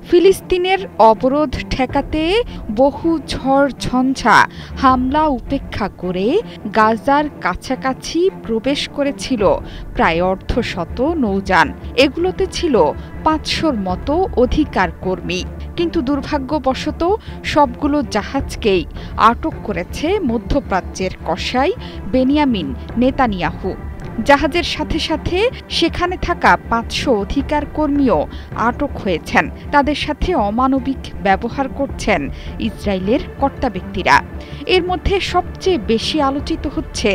ফিলিস্তিনের অবরোধ ঠেকাতে বহু ঝড় ঝঞ্ঝা হামলা উপেক্ষা করে গাজার কাছাকাছি প্রবেশ করেছিল প্রায় অর্ধশত নৌযান। এগুলোতে ছিল ৫০০-র মতো অধিকার কর্মী। কিন্তু দুর্ভাগ্যবশত সবগুলো জাহাজকেই আটক করেছে মধ্যপ্রাচ্যের কসাই বেনিয়ামিন নেতানিয়াহু। জাহাজের সাথে সাথে সেখানে থাকা ৫০০ অধিকার কর্মীও আটক হয়েছেন। তাদের সাথে অমানবিক ব্যবহার করছেন ইসরায়েলের কর্তা ব্যক্তিরা। এর মধ্যে সবচেয়ে বেশি আলোচিত হচ্ছে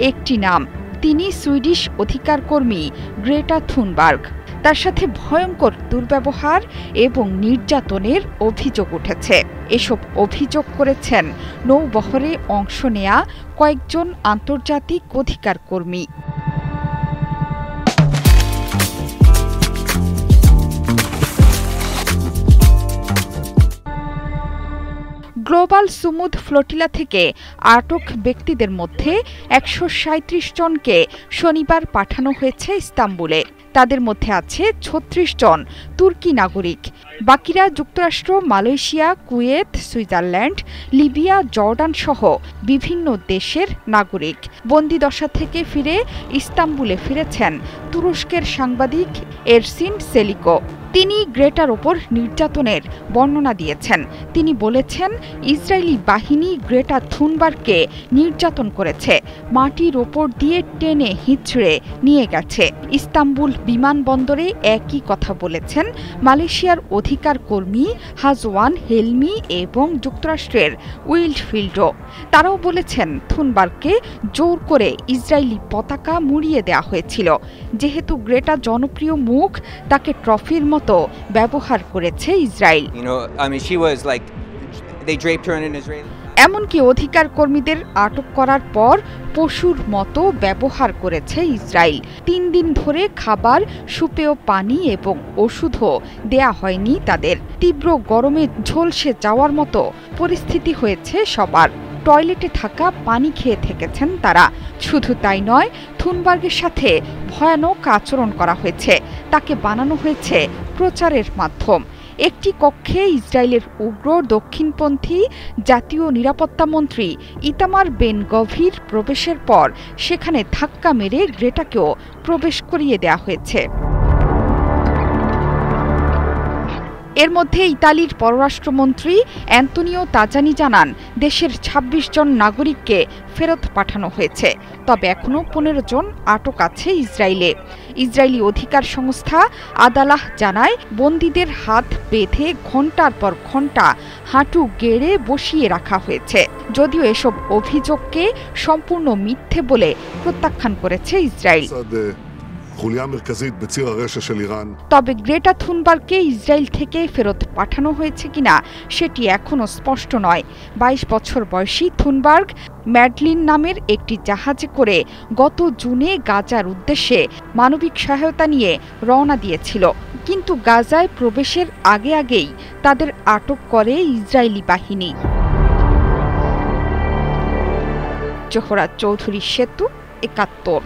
একটি নাম। তিনি সুইডিশ অধিকার কর্মী গ্রেটা থুনবার্গ। তার সাথে ভয়ঙ্কর দুর্ব্যবহার এবং নির্যাতনের অভিযোগ উঠেছে। এসব অভিযোগ করেছেন নৌবহরে অংশ নেয়া কয়েকজন আন্তর্জাতিক অধিকার কর্মী। গ্লোবাল সুমুদ ফ্লোটিলা থেকে আটক ব্যক্তিদের মধ্যে ১৩৭ জনকে শনিবার পাঠানো হয়েছে ইস্তাম্বুলে। তাদের মধ্যে আছে ৩৬ জন তুর্কি নাগরিক। বাকিরা যুক্তরাষ্ট্র, Malaysia, Kuwait, Switzerland, Libya, Jordan সহ বিভিন্ন দেশের নাগরিক। বন্দিদশা থেকে ফিরে ইস্তাম্বুলে ফিরেছেন তুরস্কের সাংবাদিক এরসিন সেলিকো। তিনি গ্রেটার ওপর নির্যাতনের বর্ণনা দিয়েছেন। তিনি বলেছেন, ইসরায়েলি বাহিনী গ্রেটা থুনবার্গকে নির্যাতন করেছে, মাটির ওপর দিয়ে টেনে হিঁচড়ে নিয়ে গেছে। ইস্তাম্বুল বিমানবন্দরে একই কথা বলেছেন মালয়েশিয়ার অধিকার কর্মী হাজওয়ান হেলমি এবং যুক্তরাষ্ট্রের উইলফিল্ডও। তারাও বলেছেন, থুনবার্গকে জোর করে ইসরায়েলি পতাকা মুড়িয়ে দেওয়া হয়েছিল। যেহেতু গ্রেটা জনপ্রিয় মুখ, তাকে ট্রফির মতো ব্যবহার করেছে ইসরায়েল। এমনকি অধিকার কর্মীদের আটক করার পর পশুর মতো ব্যবহার করেছে ইসরায়েল। ৩ দিন ধরে খাবার, সুপেয় পানি এবং ওষুধও দেয়া হয়নি তাদের। তীব্র গরমে ঝলসে যাওয়ার মতো পরিস্থিতি হয়েছে সবার। টয়লেটে থাকা পানি খেয়ে থেকেছেন তারা। শুধু তাই নয়, থুনবার্গের সাথে ভয়ানক আচরণ করা হয়েছে। তাকে বানানো হয়েছে প্রচারের মাধ্যম। একটি কক্ষে ইসরায়েলের উগ্র দক্ষিণপন্থী জাতীয় নিরাপত্তা মন্ত্রী ইতামার বেন গভির প্রবেশের পর সেখানে ধাক্কা মেরে গ্রেটাকেও প্রবেশ করিয়ে দেওয়া হয়েছে। এর মধ্যে ইতালির পররাষ্ট্রমন্ত্রী অ্যান্তোনিও তাজানি জানান, দেশের ২৬ জন নাগরিককে ফেরত পাঠানো হয়েছে। তবে এখনও ১৫ জন আটক আছে ইসরায়েলে। ইসরায়েলি অধিকার সংস্থা আদালাহ জানায়, বন্দীদের হাত বেঁধে ঘণ্টার পর ঘণ্টা হাঁটু গেড়ে বসিয়ে রাখা হয়েছে। যদিও এসব অভিযোগকে সম্পূর্ণ মিথ্যে বলে প্রত্যাখ্যান করেছে ইসরায়েল। তবে গ্রেটা থুনবার্গকে ইসরায়েল থেকে ফেরত পাঠানো হয়েছে কিনা সেটি এখনও স্পষ্ট নয়। ২২ বছর বয়সী থুনবার্গ ম্যাডলিন নামের একটি জাহাজে করে গত জুনে গাজার উদ্দেশ্যে মানবিক সহায়তা নিয়ে রওনা দিয়েছিল। কিন্তু গাজায় প্রবেশের আগেই তাদের আটক করে ইসরায়েলি বাহিনী। জোহরা চৌধুরী সেতু, ৭১।